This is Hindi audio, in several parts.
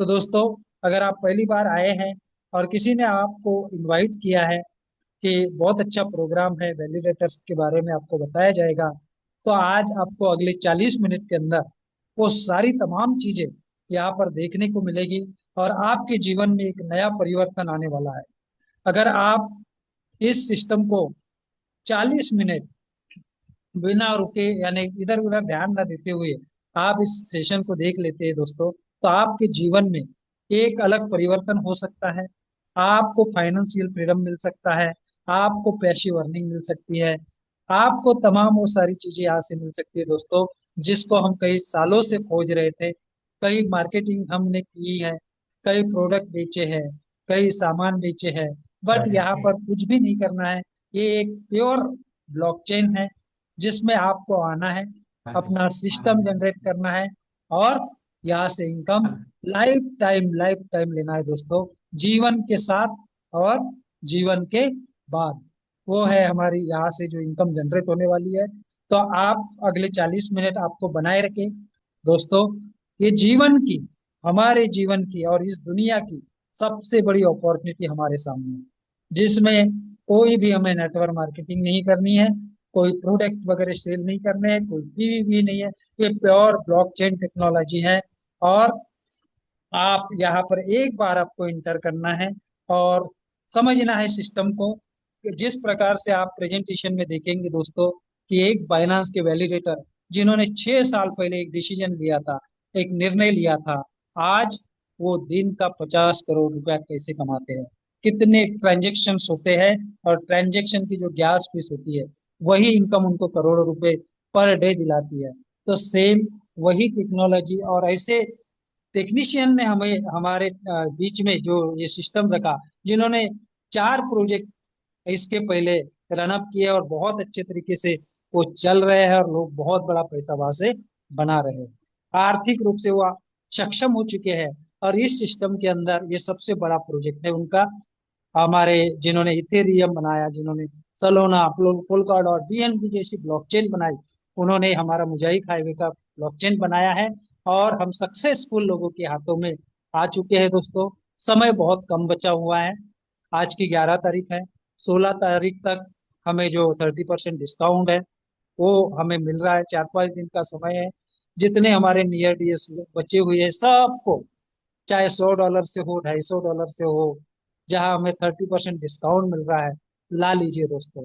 तो दोस्तों, अगर आप पहली बार आए हैं और किसी ने आपको इनवाइट किया है कि बहुत अच्छा प्रोग्राम है, वैलिडेटर्स के बारे में आपको बताया जाएगा, तो आज आपको अगले 40 मिनट के अंदर वो सारी तमाम चीजें यहाँ पर देखने को मिलेगी और आपके जीवन में एक नया परिवर्तन आने वाला है। अगर आप इस सिस्टम को 40 मिनट बिना रुके यानी इधर उधर ध्यान न देते हुए आप इस सेशन को देख लेते हैं दोस्तों, तो आपके जीवन में एक अलग परिवर्तन हो सकता है। आपको फाइनेंशियल फ्रीडम मिल सकता है, आपको पैसिव अर्निंग मिल सकती है, आपको तमाम वो सारी चीजें यहाँ से मिल सकती है दोस्तों, जिसको हम कई सालों से खोज रहे थे। कई मार्केटिंग हमने की है, कई प्रोडक्ट बेचे हैं, कई सामान बेचे हैं, बट यहाँ पर कुछ भी नहीं करना है। ये एक प्योर ब्लॉकचेन है जिसमें आपको आना है, अपना सिस्टम जनरेट करना है और यहाँ से इनकम लाइफ टाइम लेना है दोस्तों, जीवन के साथ और जीवन के बाद। वो है हमारी यहाँ से जो इनकम जनरेट होने वाली है। तो आप अगले 40 मिनट आपको बनाए रखें दोस्तों। ये जीवन की, हमारे जीवन की और इस दुनिया की सबसे बड़ी अपॉर्चुनिटी हमारे सामने है, जिसमें कोई भी हमें नेटवर्क मार्केटिंग नहीं करनी है, कोई प्रोडक्ट वगैरह सेल नहीं करने हैं, कोई पीवीपी नहीं है। ये प्योर ब्लॉकचेन टेक्नोलॉजी है और आप यहाँ पर एक बार आपको इंटर करना है और समझना है सिस्टम को कि जिस प्रकार से आप प्रेजेंटेशन में देखेंगे दोस्तों कि एक बाइनांस के वैलिडेटर जिन्होंने 6 साल पहले एक डिसीजन लिया था, एक निर्णय लिया था, आज वो दिन का 50 करोड़ रुपया कैसे कमाते हैं, कितने ट्रांजेक्शन्स होते हैं और ट्रांजेक्शन की जो गैस फीस होती है वही इनकम उनको करोड़ों रुपए पर डे दिलाती है। तो सेम वही टेक्नोलॉजी और ऐसे टेक्नीशियन ने हमें हमारे बीच में जो ये सिस्टम रखा, जिन्होंने 4 प्रोजेक्ट इसके पहले रनअप किए और बहुत अच्छे तरीके से वो चल रहे हैं और लोग बहुत बड़ा पैसा वहां से बना रहे हैं, आर्थिक रूप से वो सक्षम हो चुके हैं। और इस सिस्टम के अंदर ये सबसे बड़ा प्रोजेक्ट है उनका। हमारे जिन्होंने इथेरियम बनाया, जिन्होंने सलोना, पोलका डॉट, बीएनबी जैसी ब्लॉकचेन बनाई, उन्होंने हमारा मोजाइक हाईवे का ब्लॉकचेन बनाया है और हम सक्सेसफुल लोगों के हाथों में आ चुके हैं दोस्तों। समय बहुत कम बचा हुआ है, आज की 11 तारीख है, 16 तारीख तक हमें जो 30% डिस्काउंट है वो हमें मिल रहा है। 4-5 दिन का समय है। जितने हमारे नियर डीएस बचे हुए हैं सबको, चाहे $100 से हो, $250 से हो, जहां हमें 30% डिस्काउंट मिल रहा है, ला लीजिए दोस्तों।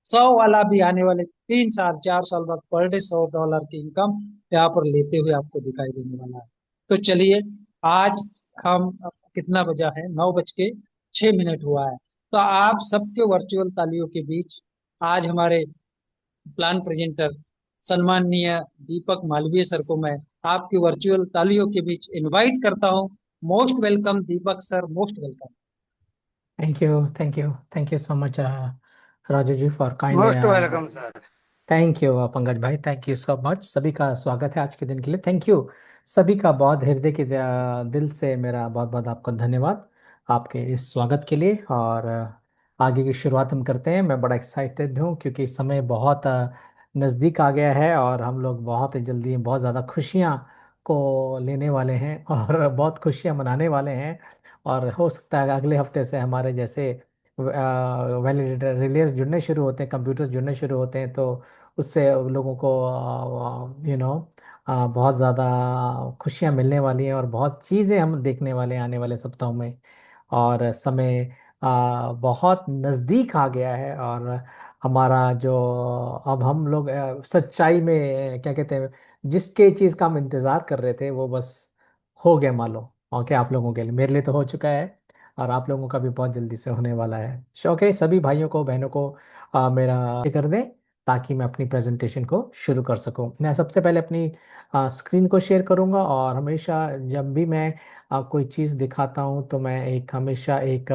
100 वाला भी आने वाले 3 साल 4 साल बाद पर डे $100 की इनकम यहाँ पर लेते हुए आपको दिखाई देने वाला है। तो चलिए, आज हम, कितना बजा है, 9:06 हुआ है। तो आप सबके वर्चुअल तालियों के बीच आज हमारे प्लान प्रेजेंटर सम्माननीय दीपक मालवीय सर को मैं आपकी वर्चुअल तालियों के बीच इनवाइट करता हूं। Most welcome Deepak sir, most welcome. Thank you so much, Raju ji, for kind. Most welcome sir. Thank you Pankaj भाई, थैंक यू सो मच। सभी का स्वागत है आज के दिन के लिए। थैंक यू सभी का, बहुत हृदय के दिल से मेरा बहुत बहुत आपको धन्यवाद आपके इस स्वागत के लिए। और आगे की शुरुआत हम करते हैं। मैं बड़ा एक्साइटेड हूँ क्योंकि समय बहुत नज़दीक आ गया है और हम लोग बहुत ही जल्दी बहुत ज़्यादा खुशियाँ को लेने वाले हैं और बहुत खुशियाँ मनाने वाले हैं। और हो सकता है अगले हफ्ते से हमारे जैसे वैलिडेटर रिलेस जुड़ने शुरू होते हैं, कंप्यूटर्स जुड़ने शुरू होते हैं, तो उससे लोगों को बहुत ज़्यादा खुशियाँ मिलने वाली हैं और बहुत चीज़ें हम देखने वाले हैं आने वाले सप्ताहों में। और समय बहुत नज़दीक आ गया है और हमारा जो अब हम लोग सच्चाई में क्या कहते हैं, जिसके चीज़ का हम इंतज़ार कर रहे थे वो बस हो गया मालो। ओके, आप लोगों के लिए, मेरे लिए तो हो चुका है और आप लोगों का भी बहुत जल्दी से होने वाला है। शौक है सभी भाइयों को बहनों को मेरा कर दें ताकि मैं अपनी प्रेजेंटेशन को शुरू कर सकूं। मैं सबसे पहले अपनी स्क्रीन को शेयर करूंगा और हमेशा जब भी मैं कोई चीज़ दिखाता हूं तो मैं एक हमेशा एक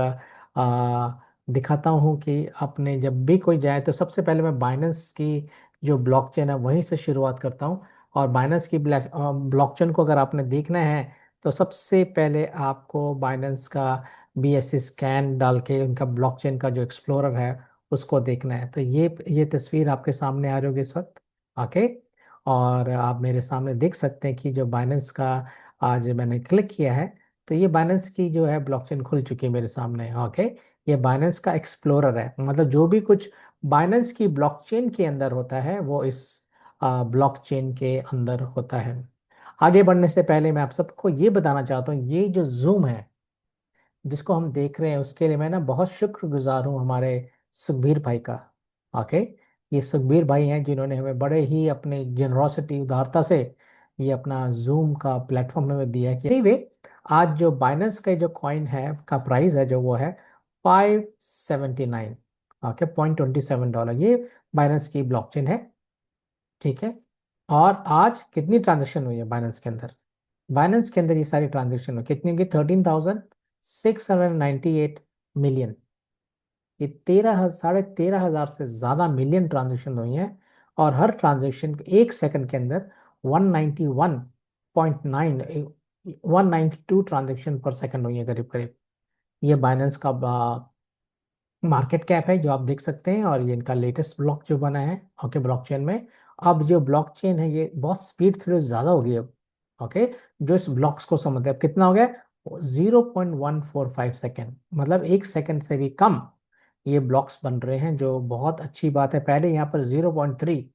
दिखाता हूं कि आपने जब भी कोई जाए तो सबसे पहले मैं बाइनेंस की जो ब्लॉकचेन है वहीं से शुरुआत करता हूं। और बाइनेंस की ब्लॉकचेन को अगर आपने देखना है तो सबसे पहले आपको बाइनेंस का BSC स्कैन डाल के उनका ब्लॉकचेन का जो एक्सप्लोरर है उसको देखना है। तो ये तस्वीर आपके सामने आ रही होगी इस वक्त। ओके, और आप मेरे सामने देख सकते हैं कि जो बाइनेंस का आज मैंने क्लिक किया है तो ये बाइनेंस की जो है ब्लॉकचेन खुल चुकी है मेरे सामने। ओके, ये बाइनेंस का एक्सप्लोरर है, मतलब जो भी कुछ बाइनेंस की ब्लॉकचेन के अंदर होता है वो इस ब्लॉकचेन के अंदर होता है। आगे बढ़ने से पहले मैं आप सबको ये बताना चाहता हूँ, ये जो जूम है जिसको हम देख रहे हैं, उसके लिए मैं ना बहुत शुक्रगुजार हूँ हमारे सुखबीर भाई का। ओके, ये सुखबीर भाई हैं जिन्होंने हमें बड़े ही अपने जेनरोसिटी, उदारता से ये अपना जूम का प्लेटफॉर्म हमें दिया है। कि anyway, आज जो बाइनेंस का जो कॉइन है का प्राइस है जो वो है 579, ओके, $0.27। ये बाइनेंस की ब्लॉकचेन है, ठीक है। और आज कितनी ट्रांजेक्शन हुई है बाइनेंस के अंदर? बाइनेंस के अंदर ये सारी ट्रांजेक्शन हुई कितनी होगी? 13,698 मिलियन। ये 13,500 से ज्यादा मिलियन ट्रांजेक्शन हुई हैं। और हर ट्रांजेक्शन एक सेकंड के अंदर 191.9, 192 ट्रांजेक्शन पर सेकंड हुई है करीब करीब। ये बाइनेंस का मार्केट कैप है जो आप देख सकते हैं, और ये इनका लेटेस्ट ब्लॉक जो बना है, ओके, ब्लॉकचेन में। अब जो ब्लॉकचेन है ये बहुत स्पीड थोड़ी ज्यादा हो गई है, ओके। जो इस ब्लॉक्स को समझते हैं, अब कितना हो गया? 0.145 सेकेंड, मतलब एक सेकेंड से भी कम ये ब्लॉक्स बन रहे हैं, जो बहुत अच्छी बात है। पहले यहाँ पर 0.3,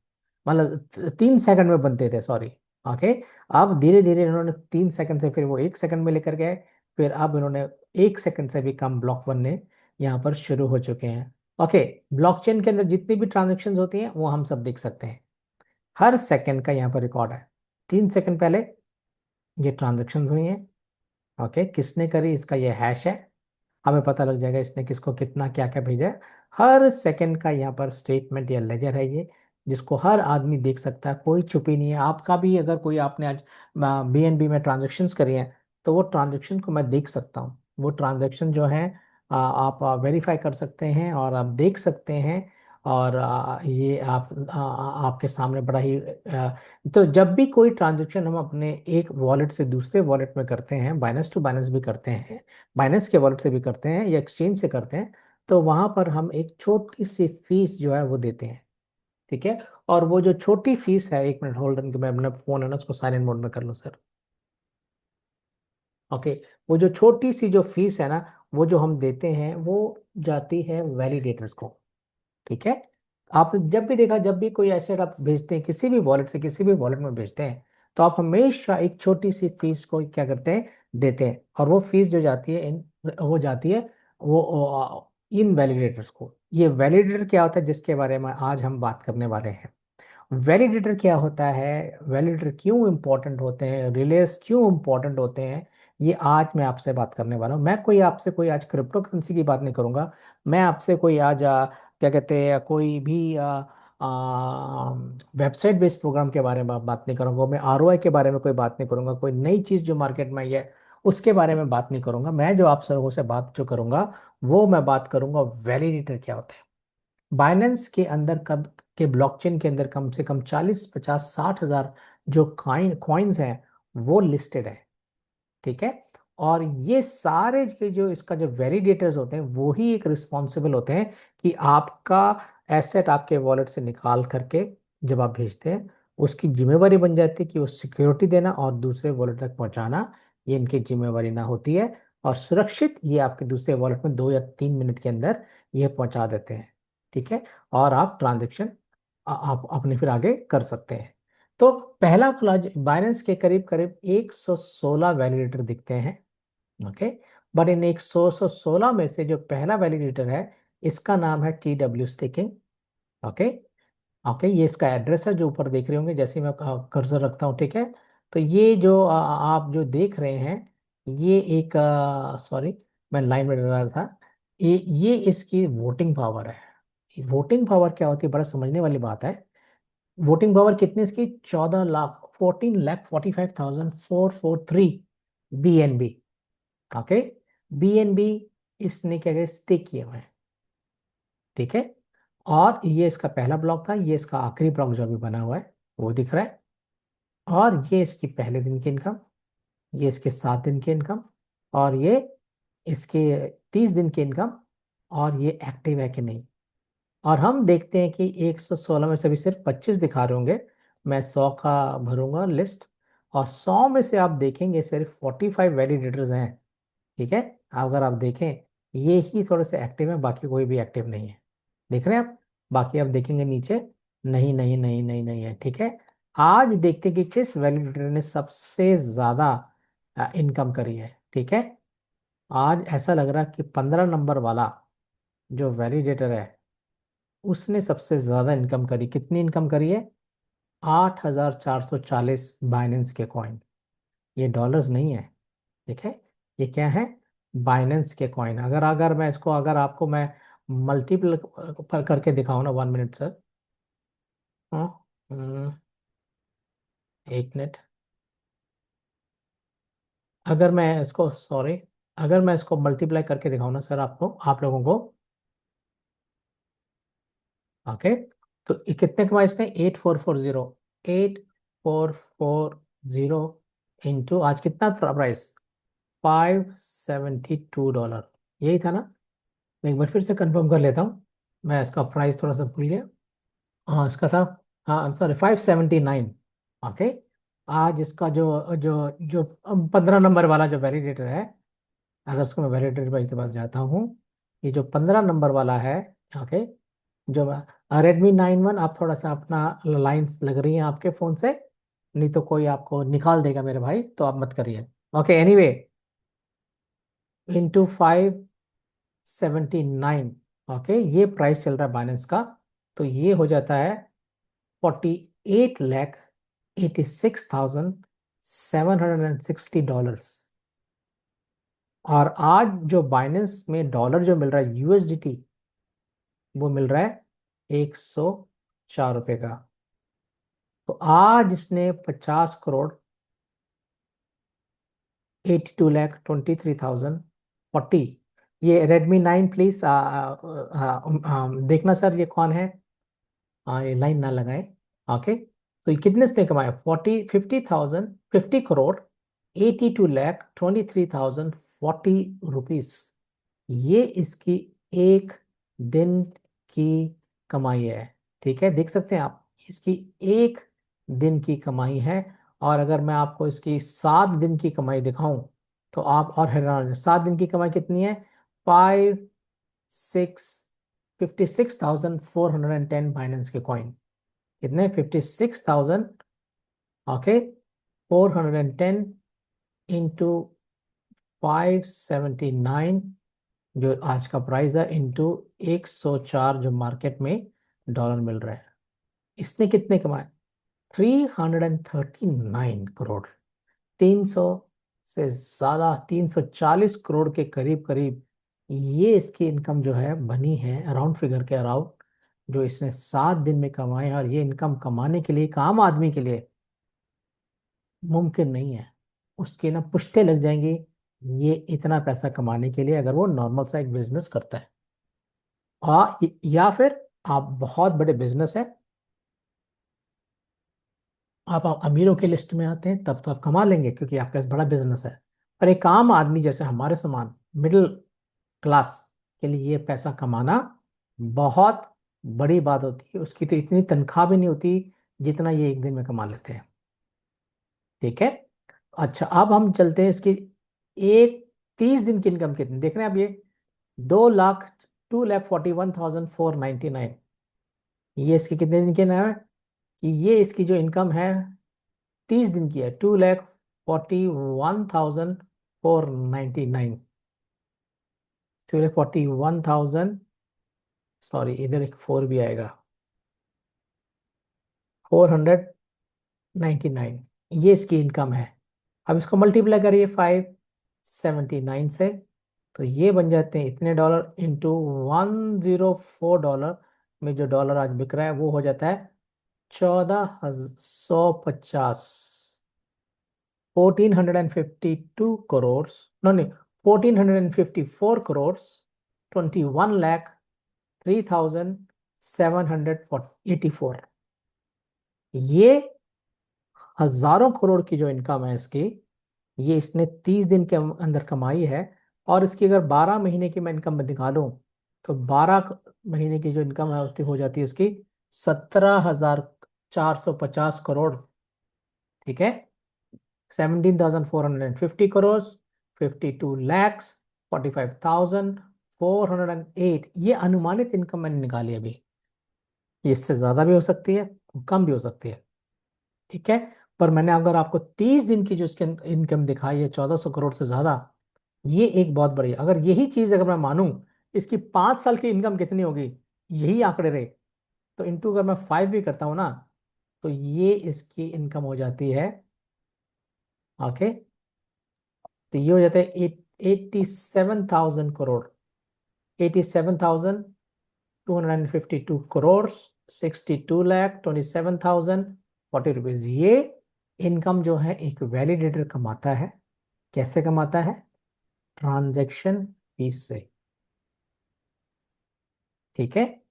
मतलब 3 सेकंड में बनते थे, सॉरी, ओके। अब धीरे धीरे इन्होंने 3 सेकंड से फिर वो एक सेकंड में लेकर गए, फिर अब इन्होंने एक सेकंड से भी कम ब्लॉक बनने यहाँ पर शुरू हो चुके हैं। ओके, ब्लॉकचेन के अंदर जितनी भी ट्रांजेक्शन्स होती हैं वो हम सब देख सकते हैं, हर सेकंड का यहाँ पर रिकॉर्ड है। 3 सेकंड पहले ये ट्रांजेक्शन्स हुई हैं, ओके, किसने करी इसका ये हैश है, हमें पता लग जाएगा इसने किसको कितना क्या क्या भेजा है। हर सेकंड का यहाँ पर स्टेटमेंट या लेजर है ये, जिसको हर आदमी देख सकता है, कोई छुपी नहीं है। आपका भी अगर कोई आपने आज BNB में ट्रांजेक्शन्स करी हैं तो वो ट्रांजेक्शन को मैं देख सकता हूँ। वो ट्रांजेक्शन जो है आप वेरीफाई कर सकते हैं और आप देख सकते हैं। और ये आपके सामने बड़ा ही तो जब भी कोई ट्रांजेक्शन हम अपने एक वॉलेट से दूसरे वॉलेट में करते हैं, बाइनेंस टू बाइनेंस भी करते हैं, बाइनेंस के वॉलेट से भी करते हैं, या एक्सचेंज से करते हैं, तो वहां पर हम एक छोटी सी फीस जो है वो देते हैं, ठीक है। और वो जो छोटी फीस है, 1 मिनट होल्ड करके मैं अपना फोन है ना उसको साइलेंट मोड में कर लूँ सर। ओके, वो जो छोटी सी जो फीस है ना, वो जो हम देते हैं वो जाती है वैलिडेटर्स को, ठीक है। आपने जब भी देखा, जब भी कोई एसेट आप भेजते हैं किसी भी वॉलेट से किसी भी वॉलेट में भेजते हैं, तो आप हमेशा एक छोटी सी फीस को क्या करते हैं, देते हैं। और वो फीस जो जाती है इन वो जाती है वो इन वैलिडेटर्स को। ये वैलिडेटर क्या होता है जिसके बारे में आज हम बात करने वाले हैं। वैलिडेटर क्या होता है, वैलिडेटर क्यों इंपॉर्टेंट होते हैं, रिलेस क्यों इंपॉर्टेंट होते हैं, ये आज मैं आपसे बात करने वाला हूँ। मैं कोई आपसे कोई आज क्रिप्टो करेंसी की बात नहीं करूंगा। मैं आपसे कोई आज क्या कहते हैं, कोई भी वेबसाइट बेस्ड प्रोग्राम के बारे में बात नहीं करूंगा। मैं ROI के बारे में कोई बात नहीं करूंगा। कोई नई चीज जो मार्केट में आई है उसके बारे में बात नहीं करूंगा। मैं जो आप लोगों से बात जो करूंगा वो मैं बात करूंगा वैलिडेटर क्या होता है। बाइनेंस के अंदर कब के ब्लॉकचेन के अंदर कम से कम 40, 50, 60 हजार जो कॉइन्स हैं वो लिस्टेड है, ठीक है। और ये सारे के जो इसका जो वैलिडेटर्स होते हैं वो ही एक रिस्पॉन्सिबल होते हैं कि आपका एसेट आपके वॉलेट से निकाल करके जब आप भेजते हैं, उसकी जिम्मेवारी बन जाती है कि वो सिक्योरिटी देना और दूसरे वॉलेट तक पहुंचाना, ये इनकी जिम्मेवारी ना होती है। और सुरक्षित ये आपके दूसरे वॉलेट में 2 या 3 मिनट के अंदर ये पहुंचा देते हैं, ठीक है। और आप ट्रांजेक्शन आप अपने फिर आगे कर सकते हैं। तो पहला फ्लज बाइनेंस के करीब करीब 116 वैलिडेटर दिखते हैं, ओके। बट इन 116 में से जो पहला वैलिडेटर है इसका नाम है TW स्टेकिंग, ओके। ओके, ये इसका एड्रेस है जो ऊपर देख रहे होंगे जैसे ही मैं कर्सर रखता हूँ, ठीक है। तो ये जो आप जो देख रहे हैं, ये एक, सॉरी, मैं लाइन में डरा रहा था, ये इसकी वोटिंग पावर है। वोटिंग पावर क्या होती है, बड़ा समझने वाली बात है। वोटिंग पावर कितनी इसकी? 14 लाख, 14,45,443 BNB, ओके। BNB इसने क्या किया, स्टेक किए हुए हैं, ठीक है। और ये इसका पहला ब्लॉक था, ये इसका आखिरी ब्लॉक जो अभी बना हुआ है वो दिख रहा है। और ये इसकी पहले दिन की इनकम, ये इसके 7 दिन की इनकम, और ये इसके 30 दिन की इनकम, और ये एक्टिव है कि नहीं। और हम देखते हैं कि 116 में से भी सिर्फ 25 दिखा रहे होंगे। मैं 100 का भरूंगा लिस्ट, और 100 में से आप देखेंगे सिर्फ 45 वैलिडेटर्स हैं ठीक है। अगर आप देखें, ये ही थोड़े से एक्टिव है, बाकी कोई भी एक्टिव नहीं है। देख रहे हैं आप? बाकी आप देखेंगे नीचे, नहीं नहीं नहीं नहीं नहीं है। ठीक है। आज देखते हैं कि किस वैलिडेटर ने सबसे ज्यादा इनकम करी है। ठीक है। आज ऐसा लग रहा है कि 15 नंबर वाला जो वैलिडेटर है, उसने सबसे ज्यादा इनकम करी। कितनी इनकम करी है? 8,440 बाइनेंस के कॉइन। ये डॉलर्स नहीं है। ठीक है। ये क्या है? बाइनेंस के कॉइन। अगर अगर मैं इसको, अगर आपको मैं मल्टीपल पर करके दिखाऊं ना, 1 मिनट सर। हाँ, 1 मिनट। अगर मैं इसको, सॉरी, अगर मैं इसको मल्टीप्लाई करके दिखाऊं ना सर आपको, आप लोगों को, ओके, तो ये कितने कमाए इसने? 8440। 8440 इंटू आज कितना प्राइस? $572। यही था ना? मैं एक बार फिर से कंफर्म कर लेता हूँ। मैं इसका प्राइस थोड़ा सा भूल गया। हाँ, इसका था, हाँ सॉरी, 579। ओके। आज इसका जो जो जो 15 नंबर वाला जो वैलिडेटर है, अगर उसको मैं वैलिडेटर भाई के पास जाता हूँ, ये जो 15 नंबर वाला है, ओके, जो Redmi 9 1, आप थोड़ा सा अपना, लाइंस लग रही हैं आपके फ़ोन से, नहीं तो कोई आपको निकाल देगा मेरे भाई, तो आप मत करिए। Okay, anyway, into 579। ओके, ये प्राइस चल रहा है बाइनेंस का। तो ये हो जाता है 48,86,760 डॉलर्स। और आज जो बाइनेंस में डॉलर जो मिल रहा है यूएसडीटी, वो मिल रहा है $104 का। तो आज इसने 50 करोड़, 82,23,040। ये Redmi 9 प्लीज देखना सर, ये कौन है? ये लाइन ना लगाए। ओके, तो ये कितने इसने कमाया? 50 करोड़, 82,23,040 रुपीज। ये इसकी एक दिन की कमाई है। ठीक है, देख सकते हैं आप, इसकी एक दिन की कमाई है। और अगर मैं आपको इसकी 7 दिन की कमाई दिखाऊं, तो आप और हैरान हो जाएंगे। 7 दिन की कमाई कितनी है? 56,410 बाइनेंस के कॉइन। कितने? 56,000। ओके, 410 इंटू 579, जो आज का प्राइस है, इंटू 104 जो मार्केट में डॉलर मिल रहा है। इसने कितने कमाए? 339 करोड़। 300 से ज्यादा, 340 करोड़ के करीब करीब ये इसकी इनकम जो है बनी है, अराउंड फिगर के अराउंड, जो इसने 7 दिन में कमाए हैं। और ये इनकम कमाने के लिए एक आम आदमी के लिए मुमकिन नहीं है। उसके ना पुश्ते लग जाएंगे, ये इतना पैसा कमाने के लिए, अगर वो नॉर्मल सा एक बिजनेस करता है। या फिर आप बहुत बड़े बिजनेस है, आप अमीरों की लिस्ट में आते हैं, तब तो आप कमा लेंगे क्योंकि आपका बड़ा बिजनेस है। पर एक आम आदमी जैसे हमारे समान मिडिल क्लास के लिए ये पैसा कमाना बहुत बड़ी बात होती है। उसकी तो इतनी तनख्वाह भी नहीं होती जितना ये एक दिन में कमा लेते हैं। ठीक है। अच्छा, अब हम चलते हैं इसकी एक 30 दिन की इनकम कितनी देख रहे हैं आप? ये 2 लाख, 2,41,499। ये इसकी कितने दिन की नाम है? कि ये इसकी जो इनकम है 30 दिन की है, 2,41,499। 2,41,000, सॉरी इधर एक 4 भी आएगा, 499। ये इसकी इनकम है। अब इसको मल्टीप्लाई करिए 579 से, तो ये बन जाते हैं इतने डॉलर, इंटू 104 डॉलर में जो डॉलर आज बिक रहा है वो हो जाता है 14,150। 1,452 करोड़, नो नहीं, 1,454 करोड़, 21,03,784। ये हजारों करोड़ की जो इनकम है इसकी, ये इसने 30 दिन के अंदर कमाई है। और इसकी अगर 12 महीने की मैं इनकम में निकालूं, तो 12 महीने की जो इनकम है उसकी हो जाती है इसकी 17,450 करोड़। ठीक है, 17,450 करोड़ 52,45,408, ये अनुमानित इनकम मैंने निकाली अभी। इससे ज्यादा भी हो सकती है, कम भी हो सकती है, ठीक है। पर मैंने अगर आपको 30 दिन की जो इसकी इनकम दिखाई है 1400 करोड़ से ज्यादा, ये एक बहुत बड़ी है। अगर यही चीज अगर मैं मानूं, इसकी 5 साल की इनकम कितनी होगी, यही आंकड़े रहे, तो इंटू अगर मैं 5 भी करता हूं ना, तो ये इसकी इनकम हो जाती है। ओके, तो ये हो जाता है 87,000 करोड़, 87,252 करोड़, 62,27,040 रुपीज। ये इनकम जो है एक वैलिडेटर कमाता है। कैसे कमाता है? ट्रांजैक्शन फीस से, ठीक है।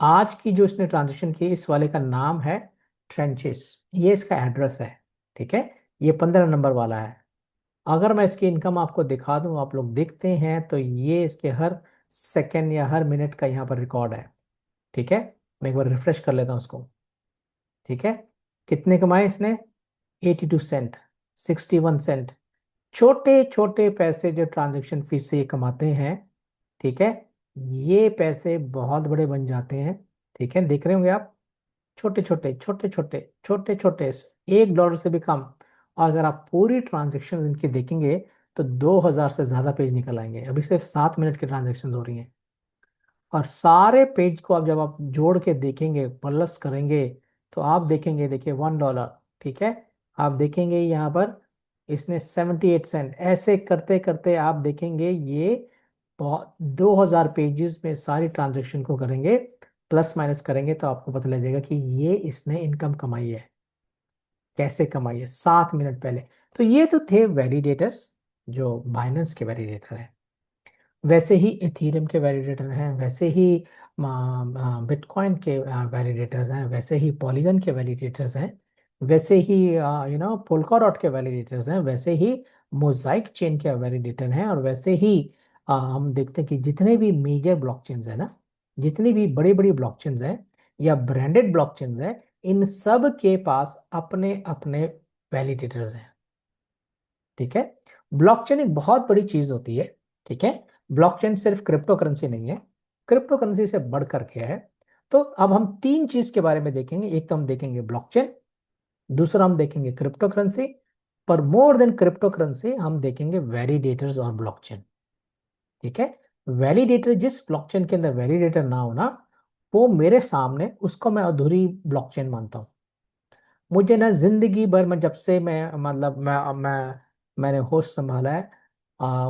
आज की जो इसने ट्रांजैक्शन की, इस वाले का नाम है ट्रेंचिस, ये इसका एड्रेस है, ठीक है। ये 15 नंबर वाला है। अगर मैं इसकी इनकम आपको दिखा दूं, आप लोग देखते हैं, तो ये इसके हर सेकेंड या हर मिनट का यहाँ पर रिकॉर्ड है, ठीक है। मैं एक बार रिफ्रेश कर लेता हूँ उसको, ठीक है। कितने कमाए इसने? 82 सेंट, 61 सेंट। छोटे छोटे पैसे जो ट्रांजैक्शन फीस से ये कमाते हैं, ठीक है, ये पैसे बहुत बड़े बन जाते हैं, ठीक है। देख रहे होंगे आप, छोटे छोटे छोटे छोटे छोटे छोटे, $1 से भी कम। और अगर आप पूरी ट्रांजैक्शन इनकी देखेंगे, तो 2000 से ज्यादा पेज निकल आएंगे। अभी सिर्फ 7 मिनट की ट्रांजैक्शन हो रही हैं, और सारे पेज को आप जब आप जोड़ के देखेंगे, प्लस करेंगे, तो आप देखेंगे, देखिए $1, ठीक है। आप देखेंगे यहाँ पर इसने 78 सेंट, ऐसे करते करते आप देखेंगे ये बहुत 2000 पेजेस में सारी ट्रांजेक्शन को करेंगे, प्लस माइनस करेंगे, तो आपको पता लग जाएगा कि ये इसने इनकम कमाई है। कैसे कमाई है? 7 मिनट पहले। तो ये तो थे वैलिडेटर्स, जो बाइनेंस के वैलिडेटर हैं। वैसे ही इथीरियम के वैलिडेटर हैं, वैसे ही बिटकॉइन के वैलिडेटर्स हैं, वैसे ही पॉलीगन के वैलिडेटर्स हैं, वैसे ही पोल्काडॉट के वैलिडेटर्स हैं, वैसे ही मोजाइक चेन के वैलिडेटर हैं, और वैसे ही हम देखते हैं कि जितने भी मेजर ब्लॉकचेन्स हैं ना, जितनी भी बड़ी बड़ी ब्लॉकचेन्स हैं या ब्रांडेड ब्लॉकचेन्स हैं, इन सब के पास अपने अपने वैलिडेटर्स हैं, ठीक है। ब्लॉकचेन एक बहुत बड़ी चीज होती है, ठीक है। ब्लॉकचेन सिर्फ क्रिप्टो करेंसी नहीं है, क्रिप्टो करेंसी से बढ़कर के है। तो अब हम तीन चीज के बारे में देखेंगे। एक तो हम देखेंगे ब्लॉकचेन, दूसरा हम देखेंगे क्रिप्टो करेंसी, पर मोर देन क्रिप्टो करेंसी हम देखेंगे वैलिडेटर्स और ब्लॉकचेन, ठीक है। वैलिडेटर, जिस ब्लॉकचेन के अंदर वैलिडेटर ना होना, वो मेरे सामने उसको मैं अधूरी ब्लॉकचेन मानता हूं। मुझे ना जिंदगी भर में, जब से मैं मतलब मैंने होश संभाला है,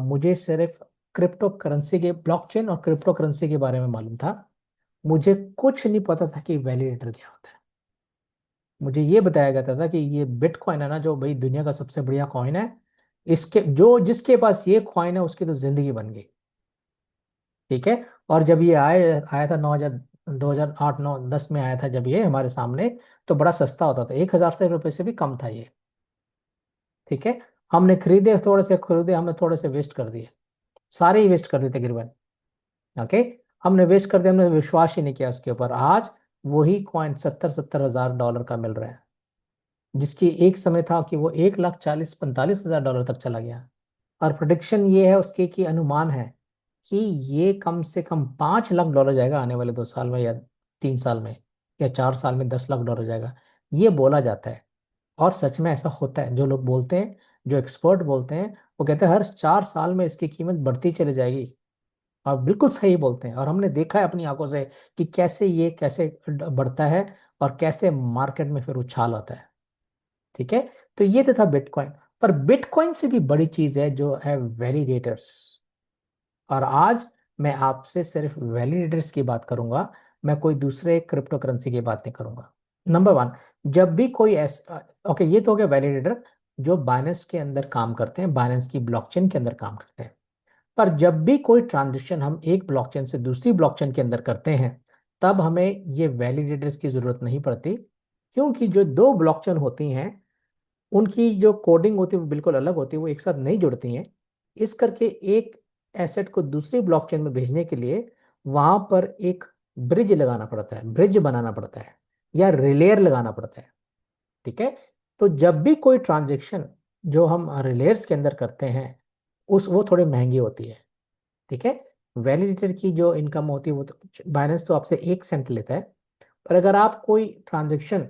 मुझे सिर्फ क्रिप्टो करेंसी के, ब्लॉकचेन और क्रिप्टो करेंसी के बारे में मालूम था। मुझे कुछ नहीं पता था कि वैलिडेटर क्या होता है। मुझे ये बताया जाता था कि ये बिटकॉइन है ना, जो भाई दुनिया का सबसे बढ़िया कॉइन है, इसके जो जिसके पास ये कॉइन है उसकी तो जिंदगी बन गई, ठीक है। और जब ये आया था 9000, 2008 9 10 में आया था जब ये हमारे सामने, तो बड़ा सस्ता होता था, 1000 रुपये से भी कम था ये, ठीक है। हमने खरीदे, थोड़े से खरीदे, हमने थोड़े से वेस्ट कर दिए, सारे ही वेस्ट कर दिए तकरीबन। ओके, हमने वेस्ट कर दिया, हमने विश्वास ही नहीं किया उसके ऊपर। आज वही कॉइन 70-70 हजार डॉलर का मिल रहा है, जिसकी एक समय था कि वो 1,40,45,000 डॉलर तक चला गया। और प्रोडिक्शन ये है उसके, कि अनुमान है कि ये कम से कम 5 लाख डॉलर जाएगा आने वाले 2 साल में, या 3 साल में, या 4 साल में 10 लाख डॉलर जाएगा, ये बोला जाता है। और सच में ऐसा होता है। जो लोग बोलते हैं, जो एक्सपर्ट बोलते हैं, वो कहते हैं हर 4 साल में इसकी कीमत बढ़ती चली जाएगी। और बिल्कुल सही बोलते हैं, और हमने देखा है अपनी आंखों से कि कैसे ये कैसे बढ़ता है, और कैसे मार्केट में फिर उछाल आता है, ठीक है। तो ये तो था बिटकॉइन। पर बिटकॉइन से भी बड़ी चीज है जो है वैलिडेटर्स। और आज मैं आपसे सिर्फ वैलिडेटर्स की बात करूंगा, मैं कोई दूसरे क्रिप्टो करेंसी की बात नहीं करूंगा। नंबर वन, जब भी कोई ऐसा, ओके, ये तो हो गया वैलिडेटर, जो बाइनेंस के अंदर काम करते हैं, बाइनेंस की ब्लॉकचेन के अंदर काम करते हैं। पर जब भी कोई ट्रांजेक्शन हम एक ब्लॉकचेन से दूसरी ब्लॉकचेन के अंदर करते हैं, तब हमें ये वैलिडेटर्स की जरूरत नहीं पड़ती, क्योंकि जो दो ब्लॉकचेन होती हैं, उनकी जो कोडिंग होती है वो बिल्कुल अलग होती है, वो एक साथ नहीं जुड़ती हैं। इस करके एक एसेट को दूसरी ब्लॉकचेन में भेजने के लिए वहां पर एक ब्रिज लगाना पड़ता है, ब्रिज बनाना पड़ता है, या रिलेयर लगाना पड़ता है, ठीक है। तो जब भी कोई ट्रांजेक्शन जो हम रिलेयर्स के अंदर करते हैं, उस वो थोड़ी महंगी होती है। ठीक है। वैलिडेटर की जो इनकम होती है वो तो, बाइनेंस तो आपसे 1 सेंट लेता है, पर अगर आप कोई ट्रांजेक्शन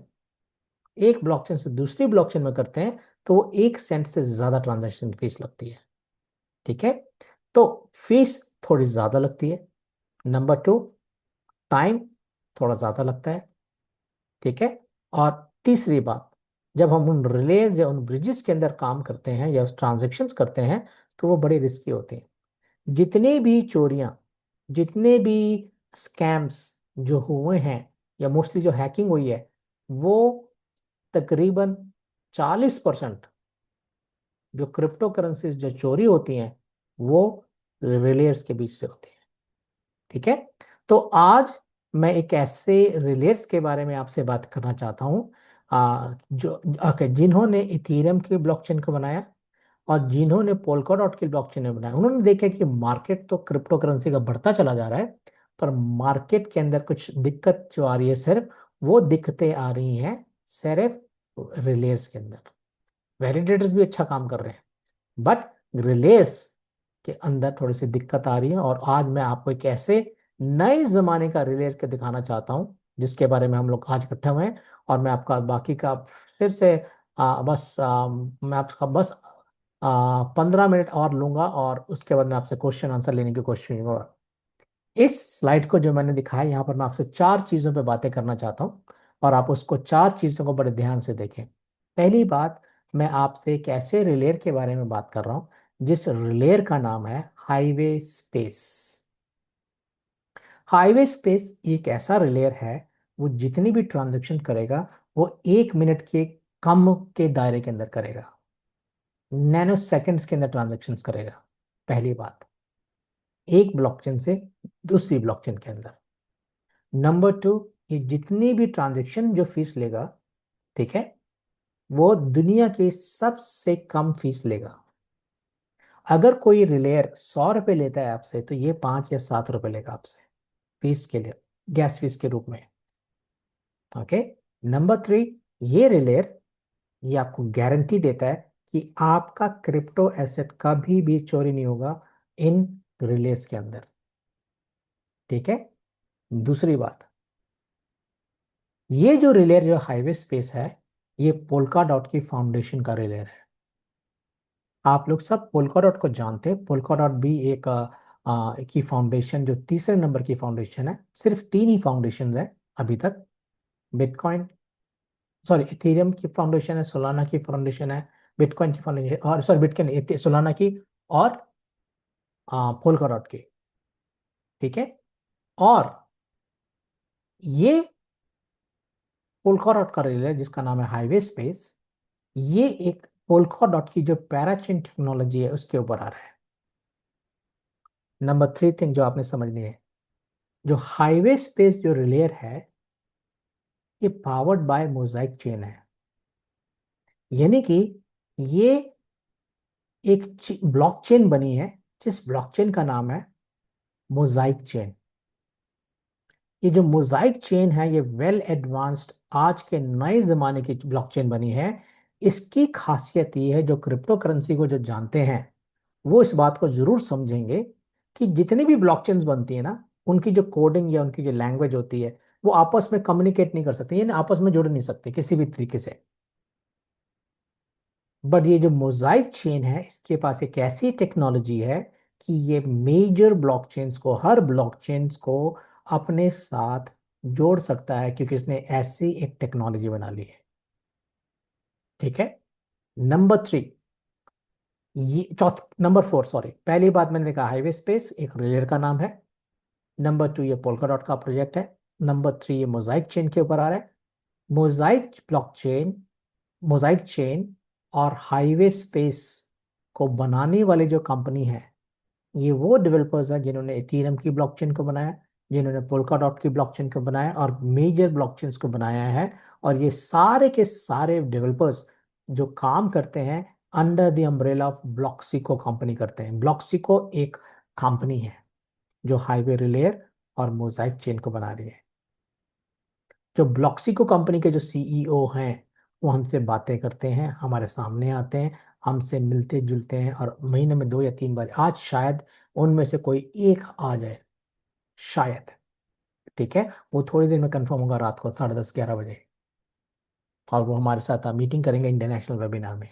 एक ब्लॉकचेन से दूसरी ब्लॉकचेन में करते हैं तो वो 1 सेंट से ज्यादा ट्रांजैक्शन फीस लगती है। ठीक है। तो फीस थोड़ी ज्यादा लगती है। नंबर 2, टाइम थोड़ा ज्यादा लगता है। ठीक है। और तीसरी बात, जब हम उन रिलेज या उन ब्रिजेस के अंदर काम करते हैं या ट्रांजेक्शन्स करते हैं तो वो बड़े रिस्की होते हैं। जितने भी चोरियां, जितने भी स्कैम्स जो हुए हैं, या मोस्टली जो हैकिंग हुई है, वो तकरीबन 40% जो क्रिप्टो करेंसीज जो चोरी होती हैं वो रिलेयर्स के बीच से होती है। ठीक है। तो आज मैं एक ऐसे रिलेयर्स के बारे में आपसे बात करना चाहता हूँ, जो जिन्होंने इथेरियम की ब्लॉकचेन को बनाया और जिन्होंने पोल्काडॉट की ब्लॉकचेन में बनाया। उन्होंने देखा कि मार्केट तो क्रिप्टो करेंसी का बढ़ता चला जा रहा है, पर मार्केट के अंदर कुछ दिक्कत जो आ रही है, सिर्फ वो दिक्कतें आ रही हैं सिर्फ रिलेयर्स के अंदर। वैलिडेटर्स भी अच्छा काम कर रहे हैं, बट रिलेस के अंदर थोड़ी सी दिक्कत आ रही है। और आज मैं आपको एक ऐसे नए जमाने का रिले के दिखाना चाहता हूं जिसके बारे में हम लोग आज इकट्ठे हुए हैं। और मैं आपका बाकी का फिर से मैं आपका बस 15 मिनट और लूंगा और उसके बाद मैं आपसे क्वेश्चन आंसर लेने की कोशिश करूंगा। इस स्लाइड को जो मैंने दिखाया यहाँ पर मैं आपसे 4 चीजों पे बातें करना चाहता हूँ, और आप उसको 4 चीजों को बड़े ध्यान से देखें। पहली बात, मैं आपसे एक ऐसे रिलेयर के बारे में बात कर रहा हूँ जिस रिलेयर का नाम है हाईवे स्पेस। हाईवे स्पेस एक ऐसा रिलेयर है, वो जितनी भी ट्रांजेक्शन करेगा वो 1 मिनट के कम के दायरे के अंदर करेगा, नैनो सेकंड्स के अंदर ट्रांजेक्शन करेगा। पहली बात, एक ब्लॉकचेन से दूसरी ब्लॉकचेन के अंदर। नंबर 2, ये जितनी भी ट्रांजेक्शन जो फीस लेगा, ठीक है, वो दुनिया की सबसे कम फीस लेगा। अगर कोई रिलेयर 100 रुपये लेता है आपसे तो ये 5 या 7 रुपये लेगा आपसे फीस के लिए, गैस फीस के रूप में। ओके। नंबर 3, ये रिलेयर ये आपको गारंटी देता है कि आपका क्रिप्टो एसेट कभी भी चोरी नहीं होगा इन रिलेज के अंदर। ठीक है। दूसरी बात, ये जो रिलेयर जो हाईवे स्पेस है, ये पोल्का डॉट की फाउंडेशन का रिलेयर है। आप लोग सब पोल्का डॉट को जानते हैं। पोल्का डॉट भी एक की फाउंडेशन जो तीसरे नंबर की फाउंडेशन है। सिर्फ 3 ही फाउंडेशन है अभी तक। बिटकॉइन, सॉरी, इथेरियम की फाउंडेशन है, सोलाना की फाउंडेशन है, बिटकॉइन की फाउंडेशन, और सॉरी बिटकॉइन, सोलाना की और पोल्का डॉट की। ठीक है। और ये पोल्का डॉट का रिलेयर जिसका नाम है हाईवे स्पेस, ये एक पोल्का डॉट की जो पैराचेन टेक्नोलॉजी है उसके ऊपर आ रहा है। नंबर 3 थिंग जो आपने समझनी है, जो हाईवे स्पेस जो रिलेयर है, ये पावर्ड बाय मोजाइक चेन है। यानी कि ये एक ब्लॉकचेन बनी है जिस ब्लॉकचेन का नाम है मोजाइक चेन। ये जो मोजाइक चेन है ये वेल एडवांस्ड आज के नए जमाने की ब्लॉकचेन बनी है। इसकी खासियत ये है, जो क्रिप्टो करेंसी को जो जानते हैं वो इस बात को जरूर समझेंगे कि जितनी भी ब्लॉकचेन्स बनती है ना, उनकी जो कोडिंग या उनकी जो लैंग्वेज होती है वो आपस में कम्युनिकेट नहीं कर सकती, यानी आपस में जुड़ नहीं सकते किसी भी तरीके से। बट ये जो मोजाइक चेन है, इसके पास एक ऐसी टेक्नोलॉजी है कि ये मेजर ब्लॉकचेन्स को, हर ब्लॉकचेन्स को अपने साथ जोड़ सकता है, क्योंकि इसने ऐसी एक टेक्नोलॉजी बना ली है। ठीक है। नंबर 3, ये नंबर 4, सॉरी, पहली बात मैंने कहा हाईवे स्पेस एक रिलेयर का नाम है। नंबर 2, ये पोल्काडॉट का प्रोजेक्ट है। नंबर 3, ये मोजाइक चेन के ऊपर आ रहा है। मोजाइक ब्लॉकचेन, मोजाइक चेन और हाईवे स्पेस को बनाने वाली जो कंपनी है, ये वो डेवलपर्स हैं जिन्होंने इथेरियम की ब्लॉकचेन को बनाया, जिन्होंने पोल्काडॉट की ब्लॉकचेन को बनाया और मेजर ब्लॉकचेन्स को बनाया है। और ये सारे के सारे डेवलपर्स जो काम करते हैं under the umbrella of Bloxico company करते हैं। ब्लॉक्सिको एक कंपनी है जो हाईवे रिलेयर और मोजाइक चेन को बना रही है। जो ब्लॉक्सिको कंपनी के जो सीईओ हैं वो हमसे बातें करते हैं, हमारे सामने आते हैं, हमसे मिलते जुलते हैं और महीने में 2 या 3 बार, आज शायद उनमें से कोई एक आ जाए, शायद। ठीक है, वो थोड़ी देर में कंफर्म होगा, रात को 10:30 11 बजे, और वो हमारे साथ मीटिंग करेंगे इंटरनेशनल वेबिनार में।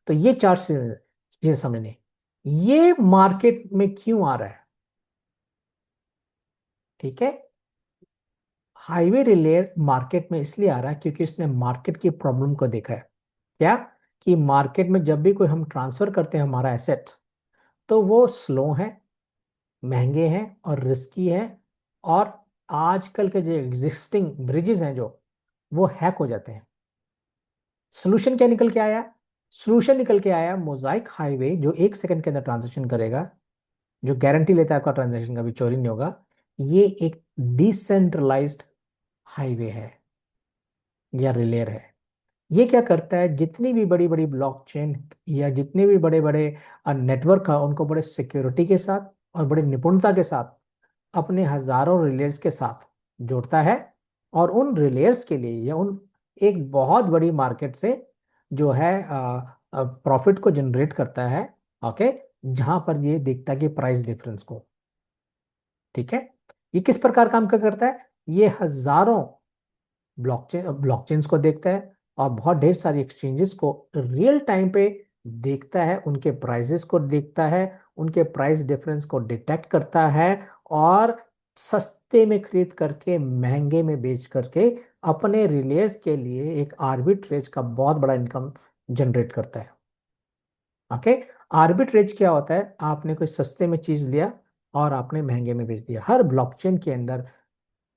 तो ये 4 चीजें समझने, ये मार्केट में क्यों आ रहा है। ठीक है, हाईवे रिले मार्केट में इसलिए आ रहा है क्योंकि उसने मार्केट की प्रॉब्लम को देखा है। क्या, कि मार्केट में जब भी कोई हम ट्रांसफर करते हैं हमारा एसेट, तो वो स्लो है, महंगे हैं और रिस्की है, और आजकल के जो एग्जिस्टिंग ब्रिजेस हैं जो, वो हैक हो जाते हैं। सोल्यूशन क्या निकल के आया, सोल्यूशन निकल के आया मोजाइक हाईवे, जो 1 सेकंड के अंदर ट्रांजेक्शन करेगा, जो गारंटी लेता है आपका ट्रांजेक्शन का भी चोरी नहीं होगा। ये एक डिसेंट्रलाइज्ड हाईवे है या रिलेयर है। ये क्या करता है, जितनी भी बड़ी बड़ी ब्लॉकचेन या जितने भी बड़े बड़े नेटवर्क है, उनको बड़े सिक्योरिटी के साथ और बड़ी निपुणता के साथ अपने हजारों रिलेयर्स के साथ जोड़ता है, और उन रिलेयर्स के लिए या उन एक बहुत बड़ी मार्केट से जो है प्रॉफिट को जनरेट करता है। ओके, जहां पर ये देखता है कि प्राइस डिफरेंस को। ठीक है, ये किस प्रकार काम क्या करता है, ये हजारों ब्लॉकचेन्स को देखता है और बहुत ढेर सारी एक्सचेंजेस को रियल टाइम पे देखता है, उनके प्राइसेस को देखता है, उनके प्राइस डिफरेंस को डिटेक्ट करता है, और सस्ते में खरीद करके महंगे में बेच करके अपने रिलेयर्स के लिए एक आर्बिट्रेज का बहुत बड़ा इनकम जनरेट करता है। ओके, आर्बिट्रेज क्या होता है, आपने कोई सस्ते में चीज लिया और आपने महंगे में बेच दिया। हर ब्लॉकचेन के अंदर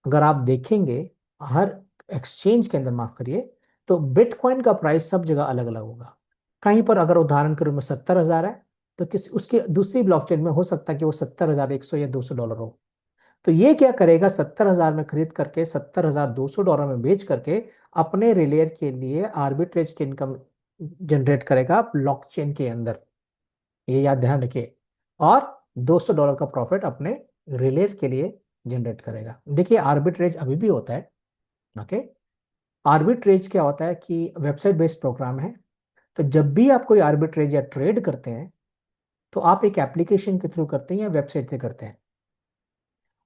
अगर आप देखेंगे, हर एक्सचेंज के अंदर, माफ करिए, तो बिटकॉइन का प्राइस सब जगह अलग अलग होगा। कहीं पर अगर उदाहरण के रूप में 70,000 है, तो किसी उसकी दूसरी ब्लॉकचेन में हो सकता है कि वो 70,100 या $200 हो। तो ये क्या करेगा, 70,000 में खरीद करके $70,200 में बेच करके अपने रिलेयर के लिए आर्बिट्रेज की इनकम जनरेट करेगा ब्लॉकचेन के अंदर। ये याद ध्यान रखिए, और $200 का प्रॉफिट अपने रिलेयर के लिए जनरेट करेगा। देखिए, आर्बिट्रेज अभी भी होता है। ओके, आर्बिट्रेज क्या होता है कि वेबसाइट बेस्ड प्रोग्राम है। तो जब भी आप कोई आर्बिट्रेज या ट्रेड करते हैं, तो आप एक एप्लीकेशन के थ्रू करते हैं या वेबसाइट से करते हैं,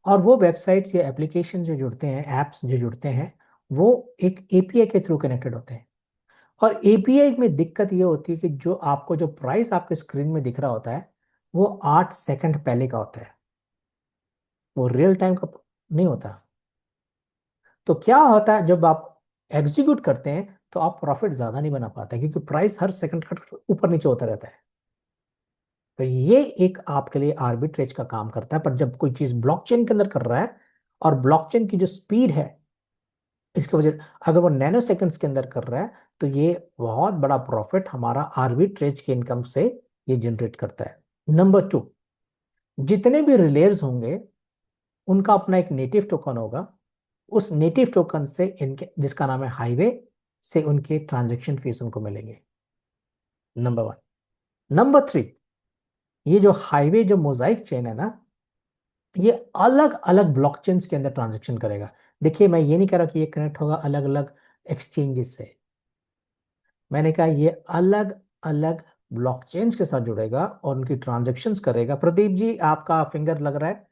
और वो वेबसाइट्स या एप्लीकेशन जो जुड़ते हैं, एप्स जो जुड़ते हैं, वो एक एपीआई के थ्रू कनेक्टेड होते हैं। और एपीआई में दिक्कत ये होती है कि जो आपको जो प्राइस आपके स्क्रीन में दिख रहा होता है, वो 8 सेकंड पहले का होता है, वो रियल टाइम का नहीं होता। तो क्या होता है, जब आप एग्जीक्यूट करते हैं तो आप प्रॉफिट ज्यादा नहीं बना पाते, क्योंकि प्राइस हर सेकंड का ऊपर नीचे होता रहता है। तो ये एक आपके लिए आर्बिट्रेज का काम करता है। पर जब कोई चीज ब्लॉकचेन के अंदर कर रहा है, और ब्लॉकचेन की जो स्पीड है, इसकी वजह, अगर वो नैनो सेकंड्स के अंदर कर रहा है, तो ये बहुत बड़ा प्रॉफिट हमारा आर्बिट्रेज के इनकम से ये जनरेट करता है। नंबर 2, जितने भी रिलेयर्स होंगे, उनका अपना एक नेटिव टोकन होगा। उस नेटिव टोकन से इनके, जिसका नाम है हाईवे, से उनके ट्रांजैक्शन फीस उनको मिलेंगे। नंबर 1। नंबर 3, ये जो हाईवे जो मोजाइक चेन है ना, ये अलग अलग ब्लॉकचेन्स के अंदर ट्रांजैक्शन करेगा। देखिए, मैं ये नहीं कह रहा कि ये कनेक्ट होगा अलग अलग एक्सचेंजेस से, मैंने कहा ये अलग अलग ब्लॉकचेन्स के साथ जुड़ेगा और उनकी ट्रांजैक्शंस करेगा। प्रदीप जी, आपका फिंगर लग रहा है,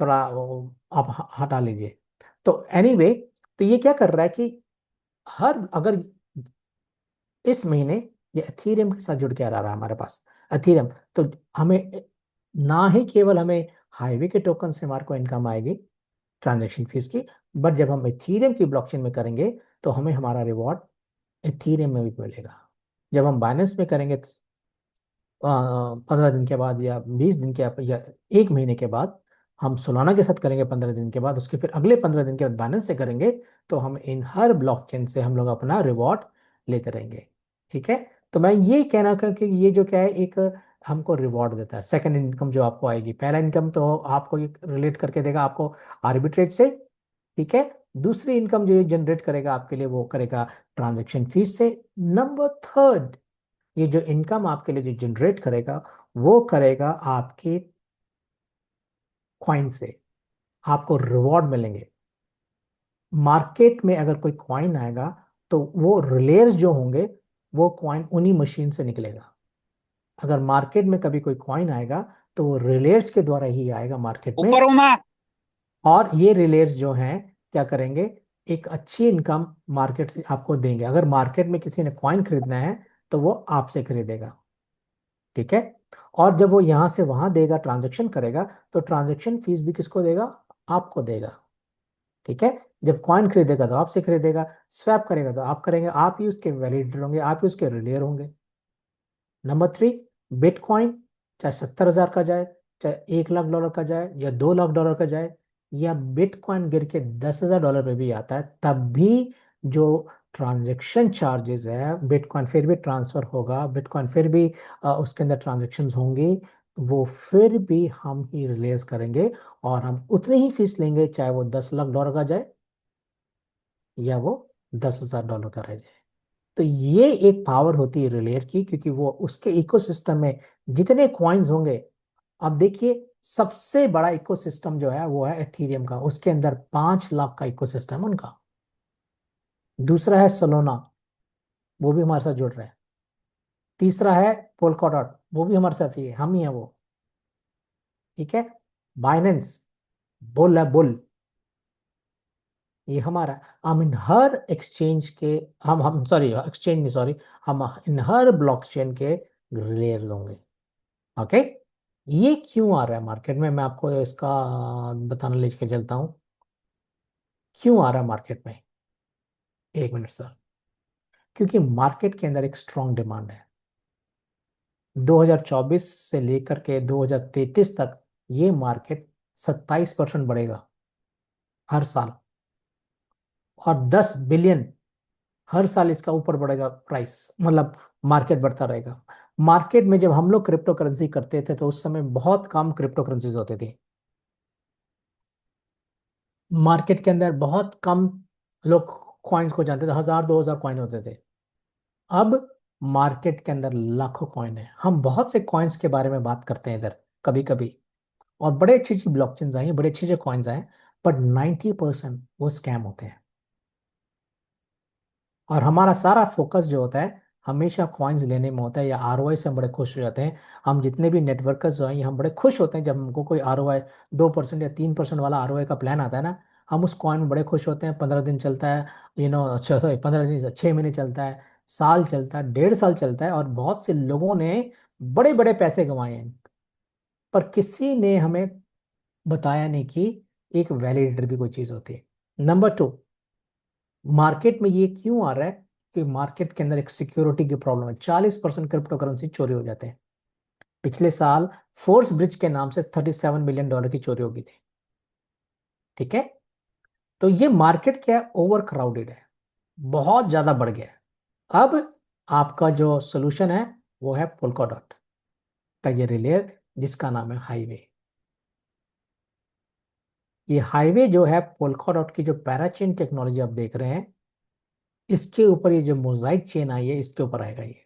थोड़ा आप हटा लीजिए। तो एनीवे, तो ये क्या कर रहा है कि हर, अगर इस महीने ये एथीरियम के साथ जुड़ के आ रहा है हमारे पास, एथीरियम, तो हमें ना ही केवल हमें हाईवे के टोकन से हमारे को इनकम आएगी ट्रांजैक्शन फीस की, बट जब हम एथीरियम की ब्लॉकचेन में करेंगे, तो हमें हमारा रिवॉर्ड एथीरियम में भी मिलेगा। जब हम बाइनेंस में करेंगे 15 दिन के बाद या 20 दिन के या 1 महीने के बाद, हम सोलाना के साथ करेंगे 15 दिन के बाद, उसके फिर अगले 15 दिन के बाद बाइनेंस से करेंगे, तो हम इन हर ब्लॉकचेन से हम लोग अपना रिवॉर्ड लेते रहेंगे। ठीक है, तो मैं ये कहना चाहूँ कि ये जो क्या है, एक हमको रिवॉर्ड देता है। सेकंड इनकम जो आपको आएगी, पहला इनकम तो आपको ये रिलेट करके देगा आपको आर्बिट्रेज से। ठीक है, दूसरी इनकम जो ये जनरेट करेगा आपके लिए, वो करेगा ट्रांजेक्शन फीस से। नंबर 3, ये जो इनकम आपके लिए जो जनरेट करेगा, वो करेगा आपके कॉइन से, आपको रिवॉर्ड मिलेंगे। मार्केट में अगर कोई कॉइन आएगा, तो वो रिलेयर्स जो होंगे, वो कॉइन उन्हीं मशीन से निकलेगा। अगर मार्केट में कभी कोई कॉइन आएगा तो वो रिलेयर्स के द्वारा ही आएगा मार्केट में। ऊपर हूं मैं। और ये रिलेयर्स जो हैं क्या करेंगे, एक अच्छी इनकम मार्केट से आपको देंगे। अगर मार्केट में किसी ने कॉइन खरीदना है तो वो आपसे खरीदेगा, ठीक है। और जब वो यहां से वहां देगा, ट्रांजेक्शन करेगा, तो ट्रांजेक्शन फीस भी किसको देगा, आपको देगा, ठीक है। जब कॉइन खरीदेगा तो आपसे खरीदेगा, स्वैप करेगा तो आप करेंगे, आप ही उसके वैलिडेटर होंगे, आप ही उसके रिलेयर होंगे। नंबर थ्री, बिटकॉइन चाहे 70,000 का जाए, चाहे $1 लाख का जाए, या $2 लाख का जाए, या बिटकॉइन गिर के $10,000 पे भी आता है, तब भी जो ट्रांजेक्शन चार्जेस है, बिटकॉइन फिर भी ट्रांसफर होगा, बिटकॉइन फिर भी उसके अंदर ट्रांजेक्शन्स होंगी, वो फिर भी हम ही रिलीज करेंगे। और हम उतनी ही फीस लेंगे, चाहे वो $10 लाख का जाए या वो $10,000 का रह जाए। तो ये एक पावर होती है रिलेयर की, क्योंकि वो उसके इकोसिस्टम में जितने कॉइन्स होंगे। अब देखिए, सबसे बड़ा इकोसिस्टम जो है वो है एथीरियम का, उसके अंदर 5 लाख का इकोसिस्टम है उनका। दूसरा है सोलोना, वो भी हमारे साथ जुड़ रहा है। तीसरा है पोलकाडॉट, वो भी हमारे साथ ही है, हम ही है वो, ठीक है। बाइनेंस, बुल है बुल, ये हमारा। हम इन हर एक्सचेंज के, हम सॉरी एक्सचेंज नहीं, सॉरी, हम इन हर ब्लॉकचेन के रिलेयर्स होंगे, ओके। ये क्यों आ रहा है मार्केट में, मैं आपको इसका बताना लेके चलता हूँ, क्यों आ रहा है मार्केट में। एक मिनट सर। क्योंकि मार्केट के अंदर एक स्ट्रॉन्ग डिमांड है। 2024 से लेकर के 2033 तक ये मार्केट 27% बढ़ेगा हर साल, और 10 बिलियन हर साल इसका ऊपर बढ़ेगा प्राइस, मतलब मार्केट बढ़ता रहेगा। मार्केट में जब हम लोग क्रिप्टो करेंसी करते थे तो उस समय बहुत कम क्रिप्टो करेंसीज होते थे, मार्केट के अंदर बहुत कम लोग कॉइन्स को जानते थे, 1,000 2,000 कॉइन होते थे। अब मार्केट के अंदर लाखों कॉइन है। हम बहुत से कॉइन्स के बारे में बात करते हैं इधर कभी कभी, और बड़े अच्छी अच्छी ब्लॉकचेन्स आई हैं, बड़े अच्छे अच्छे कॉइन्स आए हैं, बट 90% वो स्कैम होते हैं। और हमारा सारा फोकस जो होता है हमेशा कॉइन्स लेने में होता है, या आरओआई से हम बड़े खुश हो जाते हैं। हम जितने भी नेटवर्कर्स जो हैं, हम बड़े खुश होते हैं जब हमको कोई आरओआई 2% या 3% वाला आरओआई का प्लान आता है ना। हम उस कॉइन में बड़े खुश होते हैं, 15 दिन चलता है, अच्छा सॉरी 15 दिन, 6 महीने चलता है, साल चलता है, 1.5 साल चलता है, और बहुत से लोगों ने बड़े बड़े पैसे कमाए हैं। पर किसी ने हमें बताया नहीं कि एक वैलिडेटर भी कोई चीज होती है। नंबर टू, मार्केट में ये क्यों आ रहा है, कि मार्केट के अंदर एक सिक्योरिटी की प्रॉब्लम है। 40% क्रिप्टो करेंसी चोरी हो जाते हैं। पिछले साल फोर्स ब्रिज के नाम से $37 बिलियन की चोरी हो गई थी, ठीक है। तो ये मार्केट क्या है, ओवर क्राउडेड है, बहुत ज्यादा बढ़ गया है। अब आपका जो सोल्यूशन है वो है पोल्काडॉट का ये रिलेयर, जिसका नाम है हाईवे। ये हाईवे जो है पोल्काडॉट की जो पैराचेन टेक्नोलॉजी आप देख रहे हैं, इसके ऊपर ये जो मोजाइक चेन आई है, इसके ऊपर आएगा ये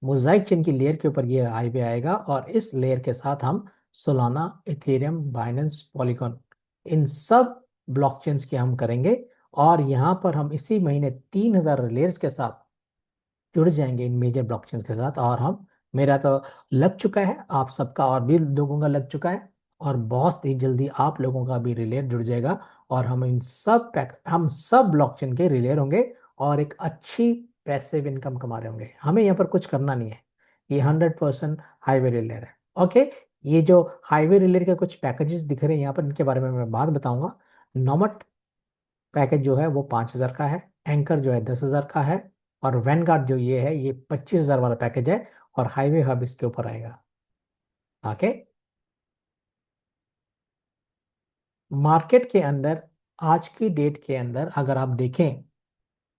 मोजाइक चेन की लेयर के ऊपर ये हाईवे आएगा। और इस लेयर के साथ हम सोलाना, इथेरियम, बाइनेंस, पॉलीगॉन, इन सब ब्लॉकचेन्स के हम करेंगे। और यहाँ पर हम इसी महीने 3,000 लेयर्स के साथ जुड़ जाएंगे इन मेजर ब्लॉकचेन्स के साथ। और हम, मेरा तो लग चुका है, आप सबका और भी लोगों का लग चुका है, और बहुत ही जल्दी आप लोगों का भी रिलेयर जुड़ जाएगा। और हम सब ब्लॉकचेन के रिलेयर होंगे, और एक अच्छी पैसिव इनकम कमा रहे होंगे। हमें यहाँ पर कुछ करना नहीं है, ये 100% हाईवे रिलेयर है, ओके। ये जो हाईवे रिलेयर के कुछ पैकेजेस दिख रहे हैं यहाँ पर, इनके बारे में मैं बात बताऊंगा। नॉमट पैकेज जो है वो 5,000 का है, एंकर जो है 10,000 का है, और वैनगार्ड जो ये है ये 25,000 वाला पैकेज है। और हाईवे हब इसके ऊपर आएगा, ओके। मार्केट के अंदर आज की डेट के अंदर अगर आप देखें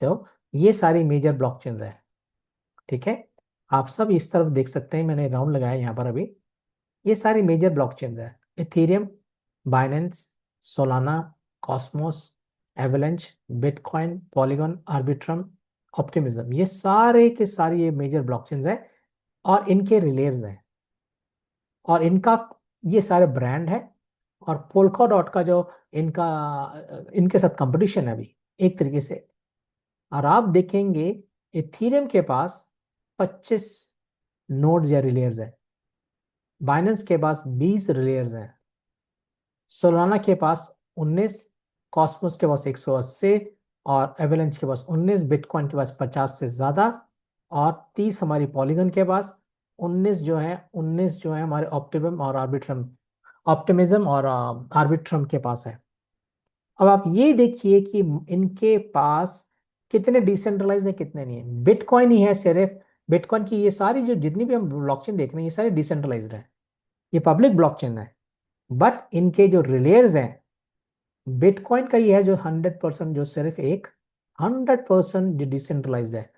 तो ये सारी मेजर ब्लॉकचेन्स है, ठीक है। आप सब इस तरफ देख सकते हैं, मैंने राउंड लगाया यहाँ पर अभी। ये सारी मेजर ब्लॉकचेन्स है, Ethereum, Binance, Solana, Cosmos, avalanche, bitcoin, polygon, Arbitrum, optimism, ये सारे के सारे ये मेजर ब्लॉकचेन्स है, और इनके रिलेयर्स हैं, और इनका ये सारे ब्रांड है। और पोल्का डॉट का जो इनका इनके साथ कंपटीशन है अभी एक तरीके से। और आप देखेंगे इथेरियम के पास 25 नोड्स या रिलेयर्स हैं। बाइनेंस के पास 20 रिलेयर्स हैं। सोलाना के पास 19, कॉस्मोस के पास 180, और एवेलेंच के पास 19, बिटकॉइन के पास 50 से ज्यादा, और 30 हमारी पॉलीगन के पास, 19 जो है हमारे ऑप्टिमम और आर्बिट्रम, ऑप्टिमिज्म और आर्बिट्रम के पास है। अब आप ये देखिए कि इनके पास कितने डिसेंट्रलाइज है कितने नहीं है। बिटकॉइन ही है सिर्फ, बिटकॉइन की ये सारी जो जितनी भी हम ब्लॉकचेन देख रहे हैं ये सारी डिसेंट्रलाइज्ड है, ये पब्लिक ब्लॉकचेन है। बट इनके जो रिलेयर्स हैं, बिटकॉइन का ये है जो 100% जो सिर्फ एक 100% जो डिसेंट्रलाइज्ड है,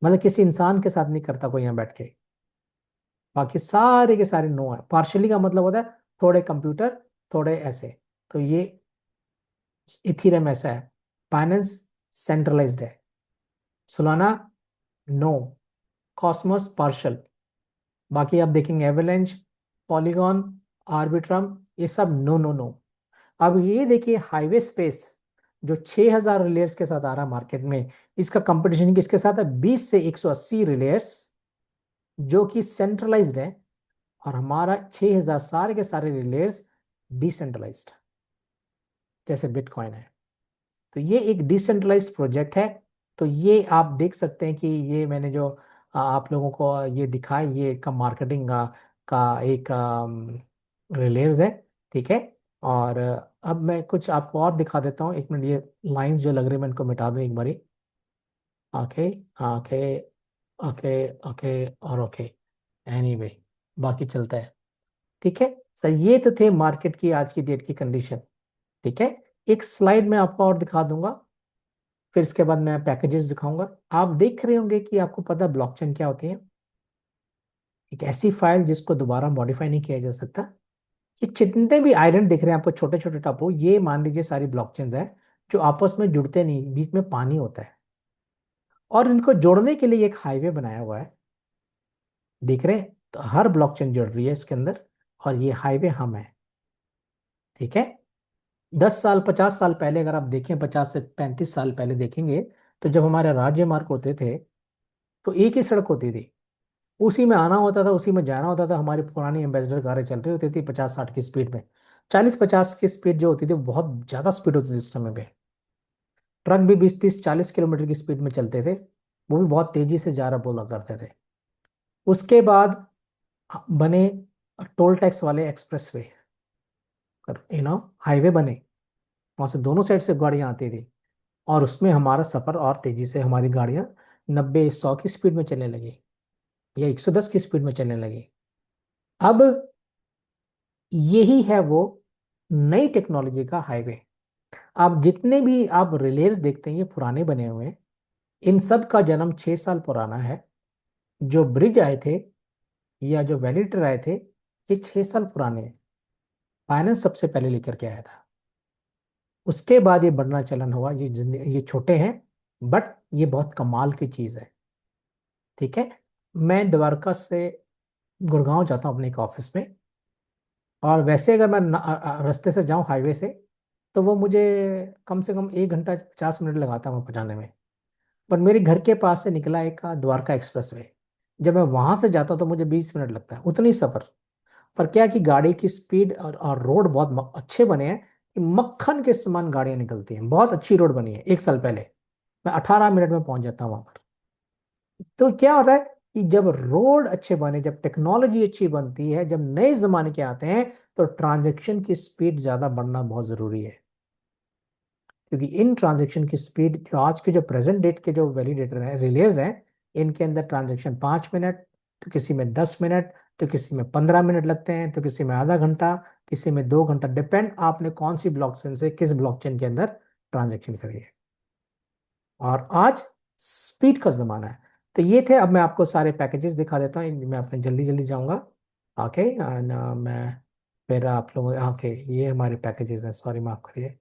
मतलब किसी इंसान के साथ नहीं करता कोई यहाँ बैठ के। बाकी सारे के सारे नो है। पार्शली का मतलब होता है थोड़े कंप्यूटर थोड़े ऐसे। तो ये इथीरियम ऐसा है। फाइनेंस सेंट्रलाइज्ड है। Solana no. Cosmos partial. बाकी आप देखेंगे एवेलेंच, पॉलीगॉन, आर्बिट्रम, ये सब नो नो नो। अब ये देखिए हाईवे स्पेस जो 6000 रिलेयर्स के साथ आ रहा है मार्केट में, इसका कंपटीशन किसके साथ है? 20 से 180 रिलेयर्स जो कि सेंट्रलाइज्ड है, और हमारा 6000 सारे के सारे रिलेयर्स डिसेंट्रलाइज्ड जैसे बिटकॉइन है। तो ये एक डिसेंट्रलाइज्ड प्रोजेक्ट है। तो ये आप देख सकते हैं कि ये मैंने जो आप लोगों को ये दिखाया, ये का मार्केटिंग का एक रिलेयर्स है। ठीक है। और अब मैं कुछ आपको और दिखा देता हूँ, एक मिनट, ये लाइंस जो लग रही है मैं इनको मिटा दूं एक बारी। ओके, ओके, ओके, ओके, और ओके। एनीवे, बाकी चलता है। ठीक है सर, ये तो थे मार्केट की आज की डेट की कंडीशन। ठीक है। एक स्लाइड में आपको और दिखा दूंगा, फिर इसके बाद मैं पैकेजेस दिखाऊंगा। आप देख रहे होंगे कि आपको पता ब्लॉकचेन क्या होती है? एक ऐसी फाइल जिसको दोबारा मॉडिफाई नहीं किया जा सकता। ये जितने भी आइलैंड दिख रहे हैं आपको, छोटे छोटे टापू, ये मान लीजिए सारी ब्लॉकचेन्स हैं जो आपस में जुड़ते नहीं, बीच में पानी होता है, और इनको जोड़ने के लिए एक हाईवे बनाया हुआ है। देख रहे हैं? तो हर ब्लॉकचेन जुड़ रही है इसके अंदर, और ये हाईवे हम है। ठीक है। 10 साल 50 साल पहले अगर आप देखें, 50 से 35 साल पहले देखेंगे, तो जब हमारे राज्य मार्ग होते थे तो एक ही सड़क होती थी, उसी में आना होता था उसी में जाना होता था। हमारी पुरानी एम्बेसडर कारें चल रही होती थी 50-60 की स्पीड में। 40-50 की स्पीड जो होती थी वो बहुत ज्यादा स्पीड होती थी उस समय पे। ट्रक भी 20-30-40 किलोमीटर की स्पीड में चलते थे, वो भी बहुत तेजी से जा रहा बोला करते थे। उसके बाद बने टोल टैक्स वाले एक्सप्रेसवे, हाईवे बने, वहां से दोनों साइड से गाड़ियां आती थी, और उसमें हमारा सफर और तेजी से, हमारी गाड़ियां 90-100 की स्पीड में चलने लगी, या 110 की स्पीड में चलने लगी। अब यही है वो नई टेक्नोलॉजी का हाईवे। आप जितने भी आप रिलेज देखते हैं ये पुराने बने हुए हैं, इन सब का जन्म 6 साल पुराना है। जो ब्रिज आए थे या जो वैलिडेटर आए थे, ये 6 साल पुराने हैं। फाइनेंस सबसे पहले लेकर के आया था, उसके बाद ये बढ़ना चलन हुआ। ये छोटे हैं, बट ये बहुत कमाल की चीज है। ठीक है। मैं द्वारका से गुड़गांव जाता हूँ अपने एक ऑफिस में, और वैसे अगर मैं रास्ते से जाऊँ हाईवे से, तो वो मुझे कम से कम 1 घंटा 50 मिनट लगाता है वहाँ पहुँचाने में। पर मेरे घर के पास से निकला एक द्वारका एक्सप्रेस वे, जब मैं वहां से जाता हूँ तो मुझे 20 मिनट लगता है, उतनी सफर। पर क्या कि गाड़ी की स्पीड और रोड बहुत अच्छे बने हैं कि मक्खन के समान गाड़ियां निकलती हैं। बहुत अच्छी रोड बनी है, 1 साल पहले मैं 18 मिनट में पहुंच जाता हूँ वहां पर। तो क्या होता है कि जब रोड अच्छे बने, जब टेक्नोलॉजी अच्छी बनती है, जब नए जमाने के आते हैं, तो ट्रांजैक्शन की स्पीड ज्यादा बढ़ना बहुत जरूरी है। क्योंकि इन ट्रांजैक्शन की स्पीड, जो आज के जो प्रेजेंट डेट के जो वैलिडेटर हैं, रिलेज हैं, इनके अंदर ट्रांजैक्शन 5 मिनट, तो किसी में 10 मिनट, तो किसी में 15 मिनट लगते हैं, तो किसी में आधा घंटा, किसी में 2 घंटा, डिपेंड आपने कौन सी ब्लॉकचेन से किस ब्लॉकचेन के अंदर ट्रांजैक्शन करी है। और आज स्पीड का जमाना है। तो ये थे, अब मैं आपको सारे पैकेजेस दिखा देता हूँ, मैं अपने जल्दी जल्दी जाऊंगा। ओके, एंड मैं फिर आप लोगों, ओके, ये हमारे पैकेजेस हैं, सॉरी माफ करिए।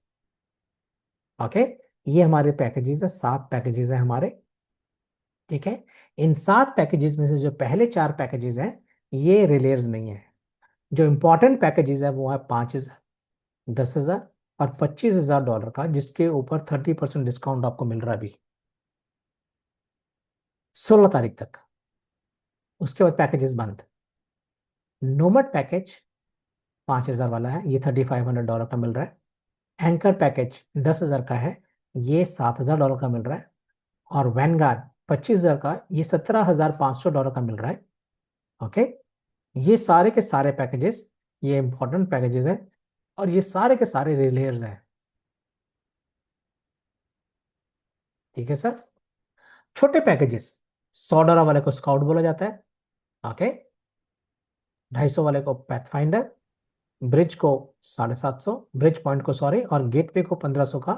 ओके, ये हमारे पैकेजेस है, 7 पैकेजेस हैं हमारे। ठीक है। इन 7 पैकेजेस में से जो पहले 4 पैकेजेस हैं, ये रिलेयर्स नहीं है। जो इंपॉर्टेंट पैकेजेस है वो है 5,000, 10,000 और $25,000 का, जिसके ऊपर 30% डिस्काउंट आपको मिल रहा है अभी 16 तारीख तक। उसके बाद पैकेजेस बंद। नोमड पैकेज 5,000 वाला है, ये $3,500 का मिल रहा है। एंकर पैकेज 10,000 का है, ये $7,000 का मिल रहा है। और वैनगार्ड 25,000 का, ये $17,500 का मिल रहा है। ओके, ये सारे के सारे पैकेजेस, ये इंपॉर्टेंट पैकेजेस है, और ये सारे के सारे रिलेयर्स हैं। ठीक है सर। छोटे पैकेजेस, $100 वाले को स्काउट बोला जाता है। ओके, 250 वाले को पैथफाइंडर, ब्रिज को 750, ब्रिज पॉइंट को सॉरी, और गेटवे को 1,500 का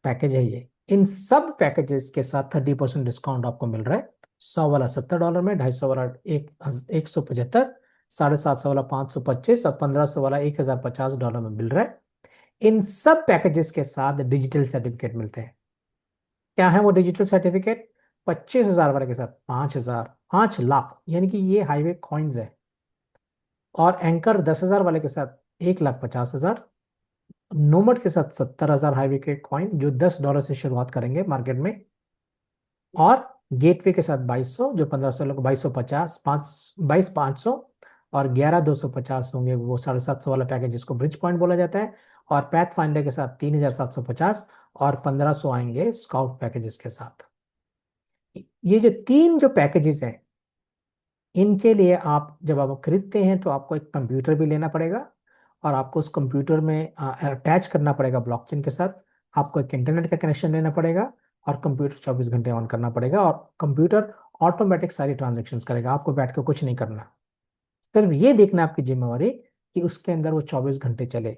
पैकेज है ये। इन सब पैकेजेस के साथ 30% डिस्काउंट आपको मिल रहा है। 100 वाला $70 में, 250 वाला 175, 750 वाला 525, और 1,500 वाला $1,050 में मिल रहा है। इन सब पैकेजेस के साथ डिजिटल सर्टिफिकेट मिलते हैं। क्या है वो डिजिटल सर्टिफिकेट? 25,000 वाले के साथ 5,000, 5 लाख, यानी कि ये हाईवे कॉइन्स है। और एंकर 10,000 वाले के साथ 1,50,000। नोमड के साथ 70,000 हाईवे के कॉइन, जो $10 से शुरुआत करेंगे मार्केट में। और गेटवे के साथ 2,200, जो 1,500 लोग, 2,250, 22,500, और 11,250 होंगे वो 750 वाला पैकेज, जिसको ब्रिज पॉइंट बोला जाता है। और पैथ फाइंडर के साथ 3,750, और 1,500 आएंगे स्काउट पैकेजेस के साथ। ये जो तीन जो पैकेजेस हैं, इनके लिए आप जब आप खरीदते हैं तो आपको एक कंप्यूटर भी लेना पड़ेगा, और आपको उस कंप्यूटर में अटैच करना पड़ेगा ब्लॉकचेन के साथ। आपको एक इंटरनेट का कनेक्शन लेना पड़ेगा, और कंप्यूटर 24 घंटे ऑन करना पड़ेगा, और कंप्यूटर ऑटोमेटिक सारी ट्रांजेक्शंस करेगा, आपको बैठ कर कुछ नहीं करना। सिर्फ ये देखना आपकी जिम्मेवारी कि उसके अंदर वो 24 घंटे चले।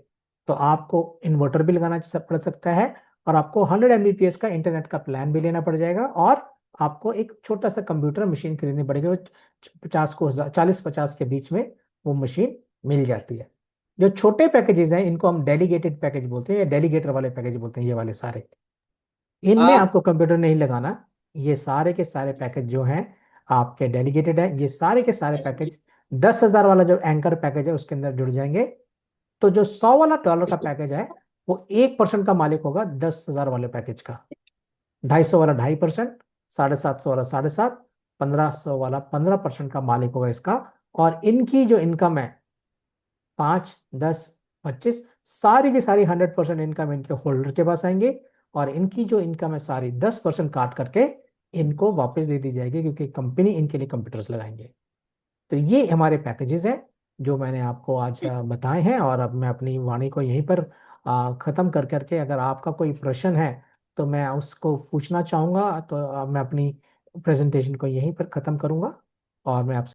तो आपको इन्वर्टर भी लगाना पड़ सकता है, और आपको 100 Mbps का इंटरनेट का प्लान भी लेना पड़ जाएगा, और आपको एक छोटा सा कंप्यूटर मशीन खरीदनी पड़ेगी। वो 40 50 के बीच में वो मशीन मिल जाती है। जो छोटे पैकेजेस हैं इनको हम डेलीगेटेड पैकेज बोलते हैं, या डेलीगेटर वाले पैकेज बोलते हैं, ये वाले सारे। इनमें आप आपको कंप्यूटर नहीं लगाना। ये सारे के सारे पैकेज जो हैं आपके डेलीगेटेड है। ये सारे के सारे पैकेज 10,000 वाला जो एंकर पैकेज है उसके अंदर जुड़ जाएंगे। तो जो $100 का पैकेज है वो 1% का मालिक होगा 10,000 वाले पैकेज का। 250 वाला 2.5%, 750 वाला 7.5, 1,500 वाला 15% का मालिक होगा इसका। और इनकी जो इनकम है 5, 10, 25, सारी की सारी 100% इनकम इनके होल्डर के पास आएंगे। और इनकी जो इनकम है सारी 10% काट करके इनको वापस दे दी जाएगी, क्योंकि कंपनी इनके लिए कंप्यूटर्स लगाएंगे। तो ये हमारे पैकेजेस हैं जो मैंने आपको आज बताए हैं। और अब मैं अपनी वाणी को यहीं पर खत्म कर करके, अगर आपका कोई प्रश्न है तो मैं उसको पूछना चाहूंगा, तो मैं अपनी प्रेजेंटेशन को यहीं पर खत्म करूंगा, और मैं आपसे